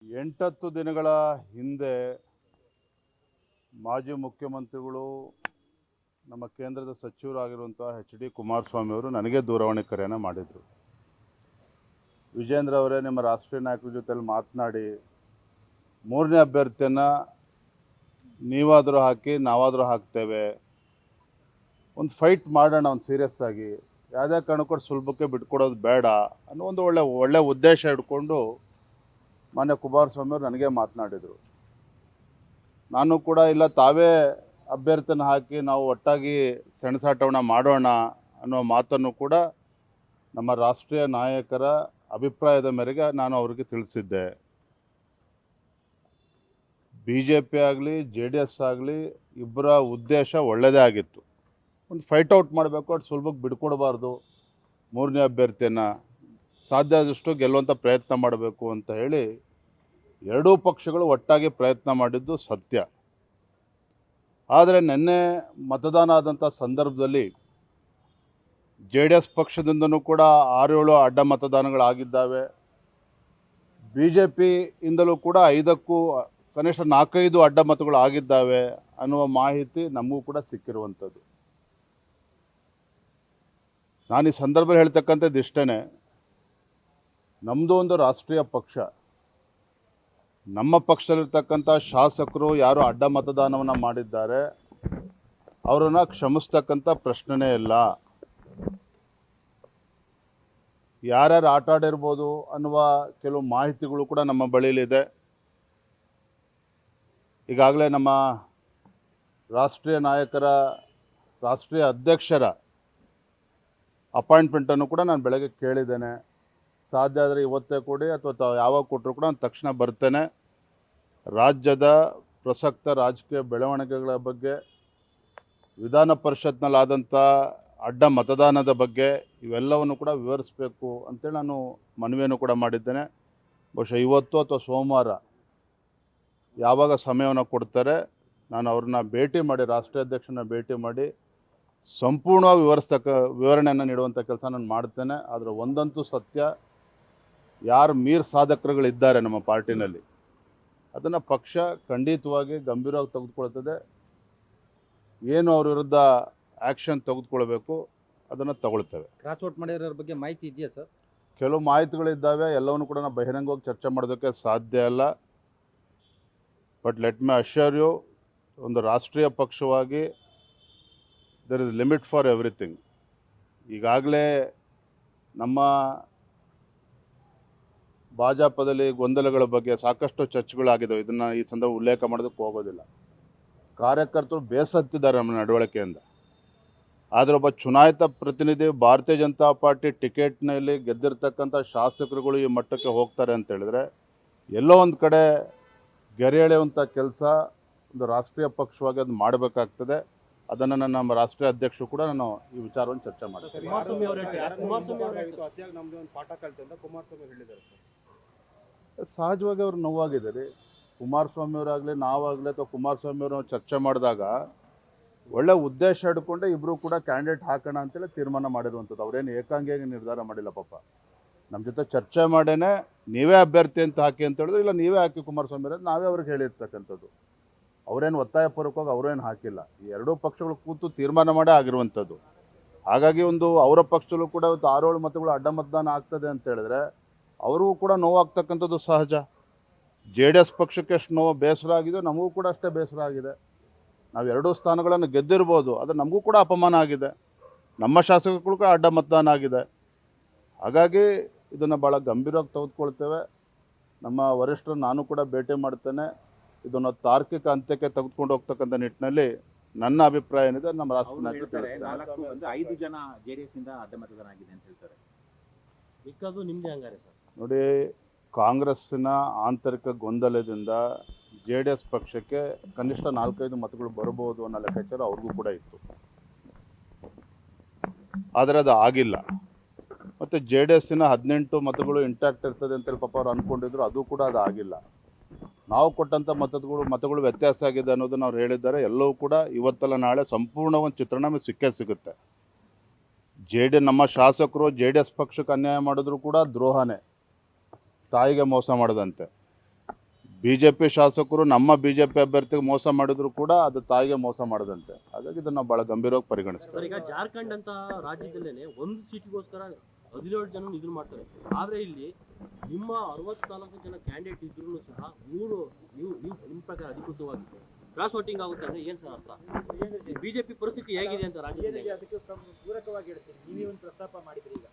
ಎಂಟತ್ತು ದಿನಗಳ ಹಿಂದೆ ಮಾಜಿ ಮುಖ್ಯಮಂತ್ರಿಗಳು ನಮ್ಮ ಕೇಂದ್ರದ ಸಚಿವರಾಗಿರುವಂಥ ಎಚ್.ಡಿ. ಕುಮಾರಸ್ವಾಮಿ ಅವರು ನನಗೆ ದೂರವಾಣಿ ಕರೆಯನ್ನು ಮಾಡಿದರು. ವಿಜೇಂದ್ರ ಅವರೇ, ನಿಮ್ಮ ರಾಷ್ಟ್ರೀಯ ನಾಯಕರ ಜೊತೆಲಿ ಮಾತನಾಡಿ ಮೂರನೇ ಅಭ್ಯರ್ಥಿಯನ್ನು ನೀವಾದರೂ ಹಾಕಿ ನಾವಾದರೂ ಹಾಕ್ತೇವೆ, ಒಂದು ಫೈಟ್ ಮಾಡೋಣ, ಒಂದು ಸೀರಿಯಸ್ ಆಗಿ, ಯಾವುದೇ ಕಾರಣಕ್ಕೂ ಸುಲಭಕ್ಕೆ ಬಿಟ್ಕೊಡೋದು ಬೇಡ ಅನ್ನೋ ಒಂದು ಒಳ್ಳೆ ಉದ್ದೇಶ ಇಟ್ಕೊಂಡು ಮಾನ್ಯ ಕುಮಾರಸ್ವಾಮಿ ಅವರು ನನಗೆ ಮಾತನಾಡಿದರು. ನಾನು ಕೂಡ ಇಲ್ಲ, ತಾವೇ ಅಭ್ಯರ್ಥಿನ ಹಾಕಿ ನಾವು ಒಟ್ಟಾಗಿ ಸೆಣಸಾಟವನ್ನು ಮಾಡೋಣ ಅನ್ನೋ ಮಾತನ್ನು ಕೂಡ ನಮ್ಮ ರಾಷ್ಟ್ರೀಯ ನಾಯಕರ ಅಭಿಪ್ರಾಯದ ಮೇರೆಗೆ ನಾನು ಅವರಿಗೆ ತಿಳಿಸಿದ್ದೆ. BJP ಆಗಲಿ JDS ಆಗಲಿ ಇಬ್ಬರ ಉದ್ದೇಶ ಒಳ್ಳೆಯದೇ ಆಗಿತ್ತು. ಒಂದು ಫೈಟ್ ಔಟ್ ಮಾಡಬೇಕು, ಅದು ಸುಲಭಕ್ಕೆ ಬಿಡ್ಕೊಡಬಾರ್ದು, ಮೂರನೇ ಅಭ್ಯರ್ಥಿಯನ್ನು ಸಾಧ್ಯ ಆದಷ್ಟು ಗೆಲ್ಲುವಂಥ ಪ್ರಯತ್ನ ಮಾಡಬೇಕು ಅಂತ ಹೇಳಿ ಎರಡೂ ಪಕ್ಷಗಳು ಒಟ್ಟಾಗಿ ಪ್ರಯತ್ನ ಮಾಡಿದ್ದು ಸತ್ಯ. ಆದರೆ ನಿನ್ನೆ ಮತದಾನ ಆದಂಥ ಸಂದರ್ಭದಲ್ಲಿ JDS ಪಕ್ಷದಿಂದನೂ ಕೂಡ 6-7 ಅಡ್ಡ ಮತದಾನಗಳಾಗಿದ್ದಾವೆ. BJP ಇಂದಲೂ ಕೂಡ 5ಕ್ಕೂ ಕನಿಷ್ಠ 4-5 ಅಡ್ಡ ಮತಗಳು ಆಗಿದ್ದಾವೆ ಅನ್ನುವ ಮಾಹಿತಿ ನಮಗೂ ಕೂಡ ಸಿಕ್ಕಿರುವಂಥದ್ದು. ನಾನು ಈ ಸಂದರ್ಭದಲ್ಲಿ ಹೇಳ್ತಕ್ಕಂಥದ್ದು ಇಷ್ಟೇ, ನಮ್ಮದು ಒಂದು ರಾಷ್ಟ್ರೀಯ ಪಕ್ಷ, ನಮ್ಮ ಪಕ್ಷದಲ್ಲಿರ್ತಕ್ಕಂಥ ಶಾಸಕರು ಯಾರು ಅಡ್ಡ ಮತದಾನವನ್ನು ಮಾಡಿದ್ದಾರೆ ಅವರನ್ನು ಕ್ಷಮಿಸ್ತಕ್ಕಂಥ ಪ್ರಶ್ನೆನೇ ಇಲ್ಲ. ಯಾರ್ಯಾರು ಆಟ ಆಡಿರ್ಬೋದು ಅನ್ನುವ ಕೆಲವು ಮಾಹಿತಿಗಳು ಕೂಡ ನಮ್ಮ ಬಳಿಯಲ್ಲಿದೆ. ಈಗಾಗಲೇ ನಮ್ಮ ರಾಷ್ಟ್ರೀಯ ನಾಯಕರ, ರಾಷ್ಟ್ರೀಯ ಅಧ್ಯಕ್ಷರ ಅಪಾಯಿಂಟ್ಮೆಂಟನ್ನು ಕೂಡ ನಾನು ಬೆಳಗ್ಗೆ ಕೇಳಿದ್ದೇನೆ. ಸಾಧ್ಯ ಆದರೆ ಇವತ್ತೇ ಕೊಡಿ ಅಥವಾ ಯಾವಾಗ ಕೊಟ್ಟರು ಕೂಡ ನಾನು ತಕ್ಷಣ ಬರ್ತೇನೆ. ರಾಜ್ಯದ ಪ್ರಸಕ್ತ ರಾಜಕೀಯ ಬೆಳವಣಿಗೆಗಳ ಬಗ್ಗೆ, ವಿಧಾನ ಪರಿಷತ್ನಲ್ಲಾದಂಥ ಅಡ್ಡ ಮತದಾನದ ಬಗ್ಗೆ ಇವೆಲ್ಲವನ್ನು ಕೂಡ ವಿವರಿಸಬೇಕು ಅಂತೇಳಿ ನಾನು ಮನವಿಯನ್ನು ಕೂಡ ಮಾಡಿದ್ದೇನೆ. ಬಹುಶಃ ಇವತ್ತು ಅಥವಾ ಸೋಮವಾರ ಯಾವಾಗ ಸಮಯವನ್ನು ಕೊಡ್ತಾರೆ ನಾನು ಅವ್ರನ್ನ ಭೇಟಿ ಮಾಡಿ, ರಾಷ್ಟ್ರೀಯ ಅಧ್ಯಕ್ಷನ ಭೇಟಿ ಮಾಡಿ ಸಂಪೂರ್ಣವಾಗಿ ವಿವರಣೆಯನ್ನು ನೀಡುವಂಥ ಕೆಲಸ ನಾನು ಮಾಡ್ತೇನೆ. ಆದರೆ ಒಂದಂತೂ ಸತ್ಯ, ಯಾರು ಮೀರ್ ಸಾಧಕರುಗಳಿದ್ದಾರೆ ನಮ್ಮ ಪಾರ್ಟಿನಲ್ಲಿ ಅದನ್ನು ಪಕ್ಷ ಖಂಡಿತವಾಗಿ ಗಂಭೀರವಾಗಿ ತೆಗೆದುಕೊಳ್ತದೆ. ಏನು ಅವ್ರ ವಿರುದ್ಧ ಆ್ಯಕ್ಷನ್ ತೆಗೆದುಕೊಳ್ಬೇಕು ಅದನ್ನು ತಗೊಳ್ತೇವೆ. ಕ್ರಾಸ್ ಔಟ್ ಮಾಡಿರೋರ ಬಗ್ಗೆ ಮಾಹಿತಿ ಇದೆಯಾ ಸರ್? ಕೆಲವು ಮಾಹಿತಿಗಳಿದ್ದಾವೆ, ಎಲ್ಲವನ್ನು ಕೂಡ ನಾವು ಬಹಿರಂಗವಾಗಿ ಚರ್ಚೆ ಮಾಡೋದಕ್ಕೆ ಸಾಧ್ಯ ಇಲ್ಲ. But let me assure you, ಒಂದು ರಾಷ್ಟ್ರೀಯ ಪಕ್ಷವಾಗಿ there is limit for everything. ಈಗಾಗಲೇ ನಮ್ಮ ಭಾಜಪದಲ್ಲಿ ಗೊಂದಲಗಳ ಬಗ್ಗೆ ಸಾಕಷ್ಟು ಚರ್ಚೆಗಳಾಗಿದ್ದಾವೆ. ಇದನ್ನು ಈ ಸಂದರ್ಭ ಉಲ್ಲೇಖ ಮಾಡೋದಕ್ಕೆ ಹೋಗೋದಿಲ್ಲ. ಕಾರ್ಯಕರ್ತರು ಬೇಸತ್ತಿದ್ದಾರೆ ನಮ್ಮ ನಡವಳಿಕೆಯಿಂದ. ಆದರೆ ಒಬ್ಬ ಚುನಾಯಿತ ಪ್ರತಿನಿಧಿ, ಭಾರತೀಯ ಜನತಾ ಪಾರ್ಟಿ ಟಿಕೆಟ್ನಲ್ಲಿ ಗೆದ್ದಿರ್ತಕ್ಕಂಥ ಶಾಸಕರುಗಳು ಈ ಮಟ್ಟಕ್ಕೆ ಹೋಗ್ತಾರೆ ಅಂತ ಹೇಳಿದ್ರೆ ಎಲ್ಲೋ ಒಂದು ಕಡೆ ಗೆರೆ ಎಳೆಯುವಂಥ ಕೆಲಸ ಒಂದು ರಾಷ್ಟ್ರೀಯ ಪಕ್ಷವಾಗಿ ಅದು ಮಾಡಬೇಕಾಗ್ತದೆ. ಅದನ್ನು ನಮ್ಮ ರಾಷ್ಟ್ರೀಯ ಅಧ್ಯಕ್ಷರು ಕೂಡ ನಾನು ಈ ವಿಚಾರವನ್ನು ಚರ್ಚೆ ಮಾಡ್ತೀನಿ. ಸಹಜವಾಗಿ ಅವರು ನೋವಾಗಿದ್ದಾರೆ. ಕುಮಾರಸ್ವಾಮಿ ಅವರಾಗಲಿ ನಾವಾಗಲಿ ಅಥವಾ ಕುಮಾರಸ್ವಾಮಿ ಅವರು ಚರ್ಚೆ ಮಾಡಿದಾಗ ಒಳ್ಳೆ ಉದ್ದೇಶ ಇಟ್ಕೊಂಡೆ ಇಬ್ಬರು ಕೂಡ ಕ್ಯಾಂಡಿಡೇಟ್ ಹಾಕೋಣ ಅಂತೇಳಿ ತೀರ್ಮಾನ ಮಾಡಿರುವಂಥದ್ದು. ಅವರೇನು ಏಕಾಂಗಿಯಾಗಿ ನಿರ್ಧಾರ ಮಾಡಿಲ್ಲ. ಪಾಪ ನಮ್ಮ ಜೊತೆ ಚರ್ಚೆ ಮಾಡೇನೆ ನೀವೇ ಅಭ್ಯರ್ಥಿ ಅಂತ ಹಾಕಿ ಅಂತ ಹೇಳಿದ್ರು, ಇಲ್ಲ ನೀವೇ ಹಾಕಿ ಕುಮಾರಸ್ವಾಮಿ ಅವರೇ ನಾವೇ ಅವ್ರಿಗೆ ಹೇಳಿರ್ತಕ್ಕಂಥದ್ದು. ಅವರೇನು ಒತ್ತಾಯಪೂರ್ವಕವಾಗಿ ಅವರೇನು ಹಾಕಿಲ್ಲ. ಈ ಎರಡೂ ಪಕ್ಷಗಳು ಕೂತು ತೀರ್ಮಾನ ಮಾಡೇ ಆಗಿರುವಂಥದ್ದು. ಹಾಗಾಗಿ ಒಂದು ಅವರ ಪಕ್ಷದಲ್ಲೂ ಕೂಡ ಇವತ್ತು 6-7 ಮತಗಳು ಅಡ್ಡ ಮತದಾನ ಆಗ್ತದೆ ಅಂತ ಹೇಳಿದ್ರೆ ಅವ್ರಿಗೂ ಕೂಡ ನೋವಾಗ್ತಕ್ಕಂಥದ್ದು ಸಹಜ. JDS ಪಕ್ಷಕ್ಕೆ ಎಷ್ಟು ನೋವು ಬೇಸರ ಆಗಿದೆ, ನಮಗೂ ಕೂಡ ಅಷ್ಟೇ ಬೇಸರ ಆಗಿದೆ. ನಾವು 2 ಸ್ಥಾನಗಳನ್ನು ಗೆದ್ದಿರ್ಬೋದು, ಆದರೆ ನಮಗೂ ಕೂಡ ಅಪಮಾನ ಆಗಿದೆ. ನಮ್ಮ ಶಾಸಕರು ಕೂಡ ಅಡ್ಡ ಮತದಾನ ಆಗಿದೆ. ಹಾಗಾಗಿ ಇದನ್ನು ಭಾಳ ಗಂಭೀರವಾಗಿ ತೆಗೆದುಕೊಳ್ತೇವೆ. ನಮ್ಮ ವರಿಷ್ಠರು ನಾನು ಕೂಡ ಭೇಟಿ ಮಾಡ್ತೇನೆ. ಇದನ್ನು ತಾರ್ಕಿಕ ಅಂತ್ಯಕ್ಕೆ ತೆಗೆದುಕೊಂಡು ಹೋಗ್ತಕ್ಕಂಥ ನಿಟ್ಟಿನಲ್ಲಿ ನನ್ನ ಅಭಿಪ್ರಾಯ ಏನಿದೆ ನಮ್ಮ ರಾಷ್ಟ್ರೀಯ ನಾಯಕರು 5 ಜನ JDS ಇಂದ ಅಡ್ಡ ಮತದಾನ ಆಗಿದೆ ಅಂತ ಹೇಳ್ತಾರೆ. ನಿಮ್ದೇ ಹಂಗಾರೆ ಸರ್? ನೋಡಿ, ಕಾಂಗ್ರೆಸ್ಸಿನ ಆಂತರಿಕ ಗೊಂದಲದಿಂದ JDS ಪಕ್ಷಕ್ಕೆ ಕನಿಷ್ಠ 4-5 ಮತಗಳು ಬರ್ಬೋದು ಅನ್ನೋ ಲೆಕ್ಕಾಚಾರ ಅವ್ರಿಗೂ ಕೂಡ ಇತ್ತು. ಆದರೆ ಅದು ಆಗಿಲ್ಲ. ಮತ್ತು JDSನ 18 ಮತಗಳು ಇಂಟ್ಯಾಕ್ಟ್ ಇರ್ತದೆ ಅಂತೇಳಿ ಪಾಪ ಅವ್ರು ಅಂದ್ಕೊಂಡಿದ್ರು, ಅದು ಕೂಡ ಅದು ಆಗಿಲ್ಲ. ನಾವು ಕೊಟ್ಟಂಥ ಮತಗಳು ವ್ಯತ್ಯಾಸ ಆಗಿದೆ ಅನ್ನೋದನ್ನು ಅವ್ರು ಹೇಳಿದ್ದಾರೆ. ಎಲ್ಲವೂ ಕೂಡ ಇವತ್ತಲ್ಲ ನಾಳೆ ಸಂಪೂರ್ಣ ಒಂದು ಚಿತ್ರಣ ನಮಗೆ ಸಿಕ್ಕೇ ಸಿಗುತ್ತೆ. ನಮ್ಮ ಶಾಸಕರು JDS ಪಕ್ಷಕ್ಕೆ ಅನ್ಯಾಯ ಮಾಡಿದ್ರು ಕೂಡ ದ್ರೋಹನೇ, ತಾಯಿಗೆ ಮೋಸ ಮಾಡದಂತೆ. BJP ಶಾಸಕರು ನಮ್ಮ BJP ಅಭ್ಯರ್ಥಿಗೆ ಮೋಸ ಮಾಡಿದ್ರು ಕೂಡ ಅದು ತಾಯಿಗೆ ಮೋಸ ಮಾಡದಂತೆ. ಹಾಗಾಗಿ ಇದನ್ನು ನಾವು ಭಾಳ ಗಂಭೀರವಾಗಿ ಸರ್ ಪರಿಗಣಿಸ್ತೀವಿ. ಈಗ ಜಾರ್ಖಂಡ್ ಅಂತ ರಾಜ್ಯದಲ್ಲೇನೆ ಒಂದು ಸೀಟಿಗೋಸ್ಕರ 17 ಜನ ನಿಧನ ಮಾಡ್ತಾರೆ. ಆದ್ರೆ ಇಲ್ಲಿ ನಿಮ್ಮ 64 ಜನ ಕ್ಯಾಂಡಿಡೇಟ್ ಇದ್ರೂ ಸಹ ನೀವು ನಿಮ್ಮ ಪ್ರಕಾರ ಅಧಿಕೃತವಾಗಿ ಕ್ರಾಸ್ ವೋಟಿಂಗ್ ಆಗುತ್ತೆ ಅಂದ್ರೆ ಏನ್ ಸರ್ ಅರ್ಥ? ಬಿಜೆಪಿ ಪರಿಸ್ಥಿತಿ ಹೇಗಿದೆ ಅಂತ ರಾಜ್ಯದಲ್ಲಿ ಅದಕ್ಕೆ ಪೂರಕವಾಗಿ ಹೇಳ್ತೀನಿ. ನೀವೇ ಒಂದು ಪ್ರಸ್ತಾಪ ಮಾಡಿದ್ರಿ ಈಗ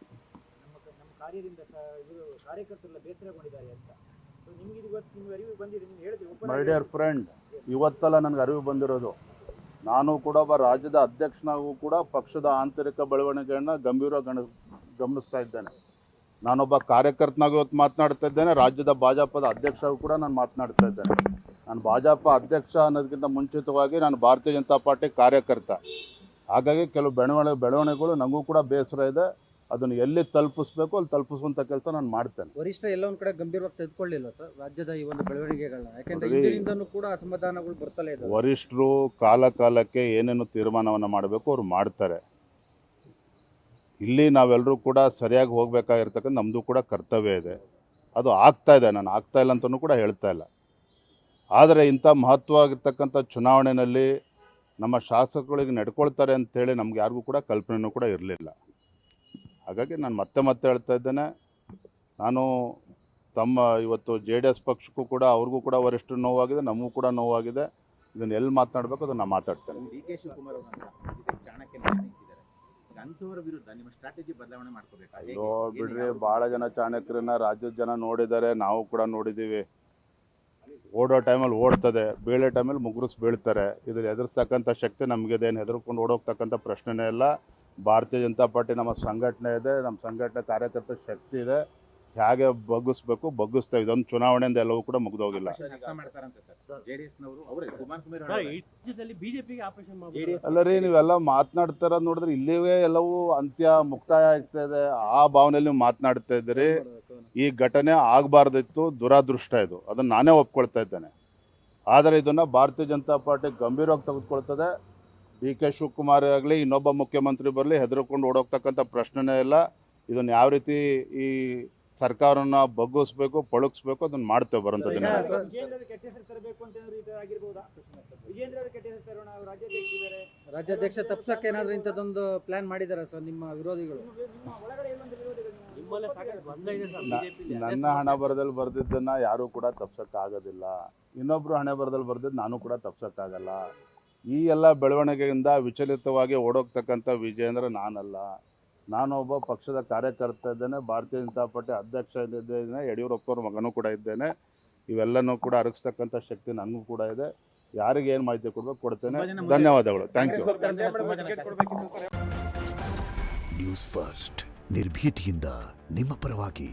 ನಮ್ಮ ಕಾರ್ಯದಿಂದ ಇವರು ಕಾರ್ಯಕರ್ತರೆಲ್ಲ ಬೇಸರಗೊಂಡಿದ್ದಾರೆ ಅಂತ. ಸೊ ನಿಮ್ಗೆ ಇದು ಇವತ್ತು ನಿಮ್ಗೆ ಅರಿವು ಬಂದಿದೆ, ನೀವು ಹೇಳಿದ್ರಿ. ಮೈ ಡಿಯರ್ ಫ್ರೆಂಡ್, ಇವತ್ತಲ್ಲ ನನಗೆ ಅರಿವು ಬಂದಿರೋದು. ನಾನು ಕೂಡ ಒಬ್ಬ ರಾಜ್ಯದ ಅಧ್ಯಕ್ಷನಾಗೂ ಕೂಡ ಪಕ್ಷದ ಆಂತರಿಕ ಬೆಳವಣಿಗೆಯನ್ನು ಗಂಭೀರವಾಗಿ ಗಮನಿಸ್ತಾ ಇದ್ದೇನೆ. ನಾನೊಬ್ಬ ಕಾರ್ಯಕರ್ತನಾಗಿ ಇವತ್ತು ಮಾತನಾಡ್ತಾ ಇದ್ದೇನೆ. ರಾಜ್ಯದ ಭಾಜಪದ ಅಧ್ಯಕ್ಷರಾಗೂ ಕೂಡ ನಾನು ಮಾತನಾಡ್ತಾ ಇದ್ದೇನೆ. ನಾನು ಭಾಜಪ ಅಧ್ಯಕ್ಷ ಅನ್ನೋದಕ್ಕಿಂತ ಮುಂಚಿತವಾಗಿ ನಾನು ಭಾರತೀಯ ಜನತಾ ಪಾರ್ಟಿ ಕಾರ್ಯಕರ್ತ. ಹಾಗಾಗಿ ಕೆಲವು ಬೆಳವಣಿಗೆಗಳು ನನಗೂ ಕೂಡ ಬೇಸರ ಇದೆ. ಅದನ್ನು ಎಲ್ಲಿ ತಲುಪಿಸ್ಬೇಕು ಅಲ್ಲಿ ತಲುಪಿಸುವಂಥ ಕೆಲಸ ನಾನು ಮಾಡ್ತೇನೆ. ವರಿಷ್ಠ ಎಲ್ಲ ಒಂದ್ ಕಡೆ ಗಂಭೀರವಾಗಿ ತೆಗೆದುಕೊಳ್ಳಿಲ್ಲ ಸರ್ ರಾಜ್ಯದ ಈ ಒಂದು ಬೆಳವಣಿಗೆಗಳನ್ನ, ಯಾಕೆಂದ್ರೆ ನೋಡಿ, ಇದರಿಂದನೂ ಕೂಡ ಅಸಮಾಧಾನಗಳು ಬರ್ತಲೇ ಇದಾವೆ. ವರಿಷ್ಠರು ಕಾಲಕ್ಕೆ ಏನೇನು ತೀರ್ಮಾನವನ್ನು ಮಾಡಬೇಕು ಅವ್ರು ಮಾಡ್ತಾರೆ. ಇಲ್ಲಿ ನಾವೆಲ್ಲರೂ ಕೂಡ ಸರಿಯಾಗಿ ಹೋಗಬೇಕಾಗಿರ್ತಕ್ಕಂಥ ನಮ್ಮದು ಕೂಡ ಕರ್ತವ್ಯ ಇದೆ. ಅದು ಆಗ್ತಾ ಇದೆ, ನಾನು ಆಗ್ತಾ ಇಲ್ಲ ಅಂತಲೂ ಕೂಡ ಹೇಳ್ತಾ ಇಲ್ಲ. ಆದರೆ ಇಂಥ ಮಹತ್ವವಾಗಿರ್ತಕ್ಕಂಥ ಚುನಾವಣೆಯಲ್ಲಿ ನಮ್ಮ ಶಾಸಕರಿಗೆ ನಡ್ಕೊಳ್ತಾರೆ ಅಂತೇಳಿ ನಮ್ಗೆ ಯಾರಿಗೂ ಕೂಡ ಕಲ್ಪನೆಯೂ ಕೂಡ ಇರಲಿಲ್ಲ. ಹಾಗಾಗಿ ನಾನು ಮತ್ತೆ ಹೇಳ್ತಾ ಇದ್ದೇನೆ, ನಾನು ಇವತ್ತು JDS ಪಕ್ಷಕ್ಕೂ ಕೂಡ ಅವ್ರಿಗೂ ಕೂಡ ವರಿಷ್ಠರು ನೋವಾಗಿದೆ, ನಮಗೂ ಕೂಡ ನೋವಾಗಿದೆ. ಇದನ್ನು ಎಲ್ಲಿ ಮಾತನಾಡಬೇಕು ಅದನ್ನು ನಾನು ಮಾತಾಡ್ತೇನೆ. DK ಶಿವಕುಮಾರ್ ಅವರನ್ನ ಚಾಣಕ್ಯ ನಿಂತಿದ್ದಾರೆ. ಈಗ ಅಂಥವರ ವಿರುದ್ಧ ನಿಮ್ಮ ಸ್ಟ್ರಾಟಜಿ ಬದಲಾವಣೆ ಮಾಡ್ಕೋಬೇಕಾ? ಬಿಡ್ರಿ, ಭಾಳ ಜನ ಚಾಣಕ್ಯರನ್ನ ರಾಜ್ಯದ ಜನ ನೋಡಿದ್ದಾರೆ, ನಾವು ಕೂಡ ನೋಡಿದ್ದೀವಿ. ಓಡೋ ಟೈಮಲ್ಲಿ ಓಡ್ತದೆ, ಬೀಳೋ ಟೈಮಲ್ಲಿ ಮುಗುರಿಸಿ ಬೀಳ್ತಾರೆ. ಇದ್ರ ಎದುರಿಸ್ತಕ್ಕಂಥ ಶಕ್ತಿ ನಮಗಿದೇನು ಹೆದರ್ಕೊಂಡು ಓಡೋಗ್ತಕ್ಕಂಥ ಪ್ರಶ್ನೆನೇ ಇಲ್ಲ. ಭಾರತೀಯ ಜನತಾ ಪಾರ್ಟಿ ನಮ್ಮ ಸಂಘಟನೆ ಇದೆ, ನಮ್ಮ ಸಂಘಟನೆ ಕಾರ್ಯಕರ್ತರ ಶಕ್ತಿ ಇದೆ. ಹೇಗೆ ಬಗ್ಗಿಸ್ತೇವೆ. ಇದೊಂದು ಚುನಾವಣೆಯಿಂದ ಎಲ್ಲವೂ ಕೂಡ ಮುಗಿದೋಗಿಲ್ಲ. ಮಾಡ್ತಾರಂತೆ ಸರ್ JDS ನವರು ಅವರೇ ಕುಮಾರಸ್ವಾಮಿ ಸರ್ ಈ ರಾಜ್ಯದಲ್ಲಿ ಬಿಜೆಪಿಗೆ ಆಪರೇಷನ್ ಮಾಡಿ JDS ಅಲ್ಲ ರೀ, ನೀವೆಲ್ಲ ಮಾತನಾಡ್ತಾರ ನೋಡಿದ್ರೆ ಇಲ್ಲಿವೇ ಎಲ್ಲವೂ ಮುಕ್ತಾಯ ಆಗ್ತಾ ಇದೆ. ಆ ಭಾವನೆಯಲ್ಲಿ ನೀವು ಮಾತನಾಡ್ತಾ ಇದ್ದೀರಿ. ಈ ಘಟನೆ ಆಗಬಾರ್ದಿತ್ತು, ದುರಾದೃಷ್ಟ ಇದು. ಅದನ್ನು ನಾನೇ ಒಪ್ಕೊಳ್ತಾ ಇದ್ದೇನೆ. ಆದರೆ ಇದನ್ನು ಭಾರತೀಯ ಜನತಾ ಪಾರ್ಟಿ ಗಂಭೀರವಾಗಿ ತೆಗೆದುಕೊಳ್ತದೆ. DK ಶಿವಕುಮಾರ್ ಆಗಲಿ ಇನ್ನೊಬ್ಬ ಮುಖ್ಯಮಂತ್ರಿ ಬರಲಿ ಹೆದರ್ಕೊಂಡು ಓಡೋಗ್ತಕ್ಕಂಥ ಪ್ರಶ್ನೆನೇ ಇಲ್ಲ. ಇದನ್ನು ಯಾವ ರೀತಿ ಈ ಸರ್ಕಾರನ ಬಗ್ಗಿಸ್ಬೇಕು, ಪಳಗಿಸ್ಬೇಕು ಅದನ್ನು ಮಾಡ್ತೇವೆ ಬರೋಂಥ ದಿನ. ವಿಜೇಂದ್ರ ಕೆಟ್ಟ ಹೆಸರು ತರಬೇಕು ಅಂತ ಏನಾದ್ರು ಈ ತರ ಆಗಿರ್ಬೋದಾ? ವಿಜೇಂದ್ರ ಕೆಟ್ಟ ಹೆಸರು ತರೋಣ, ರಾಜ್ಯಾಧ್ಯಕ್ಷ ಇದ್ದಾರೆ. ರಾಜ್ಯಾಧ್ಯಕ್ಷ ತಪ್ಸಕ್ಕೆ ಏನಾದ್ರೂ ಇಂಥದ್ದೊಂದು ಪ್ಲಾನ್ ಮಾಡಿದಾರ ಸರ್ ನಿಮ್ಮ ವಿರೋಧಿಗಳು? ನಿಮ್ಮ ಒಳಗಡೆ ಇರುವಂತ ವಿರೋಧಿಗಳು ನಿಮ್ಮಲ್ಲೇ ಸಾಕಷ್ಟು ಗೊಂದಲ ಇದೆ ಸರ್ ಬಿಜೆಪಿ. ನನ್ನ ಹಣೆ ಬರದಲ್ಲಿ ಬರೆದಿದ್ದನ್ನು ಯಾರೂ ಕೂಡ ತಪ್ಸೋಕ್ಕಾಗೋದಿಲ್ಲ. ಇನ್ನೊಬ್ಬರು ಹಣೆ ಬರದಲ್ಲಿ ಬರೆದಿದ್ದು ನಾನು ಕೂಡ ತಪ್ಸೋಕ್ಕಾಗಲ್ಲ. ಈ ಎಲ್ಲ ಬೆಳವಣಿಗೆಯಿಂದ ವಿಚಲಿತವಾಗಿ ಓಡೋಗ್ತಕ್ಕಂಥ ವಿಜೇಂದ್ರ ನಾನಲ್ಲ. ನಾನೊಬ್ಬ ಪಕ್ಷದ ಕಾರ್ಯಕರ್ತ ಇದ್ದೇನೆ, ಭಾರತೀಯ ಜನತಾ ಪಾರ್ಟಿ ಅಧ್ಯಕ್ಷ ಇದ್ದೇನೆ, ಯಡಿಯೂರಪ್ಪವ್ರ ಮಗನೂ ಕೂಡ ಇದ್ದೇನೆ. ಇವೆಲ್ಲನೂ ಕೂಡ ಅರಗಿಸ್ತಕ್ಕಂಥ ಶಕ್ತಿ ನನಗೂ ಕೂಡ ಇದೆ. ಯಾರಿಗೆ ಏನು ಮಾಹಿತಿ ಕೊಡಬೇಕು ಕೊಡ್ತೇನೆ. ಧನ್ಯವಾದಗಳು. Thank you. ನ್ಯೂಸ್ ಫಸ್ಟ್ ನಿರ್ಭೀತಿಯಿಂದ ನಿಮ್ಮ ಪರವಾಗಿ.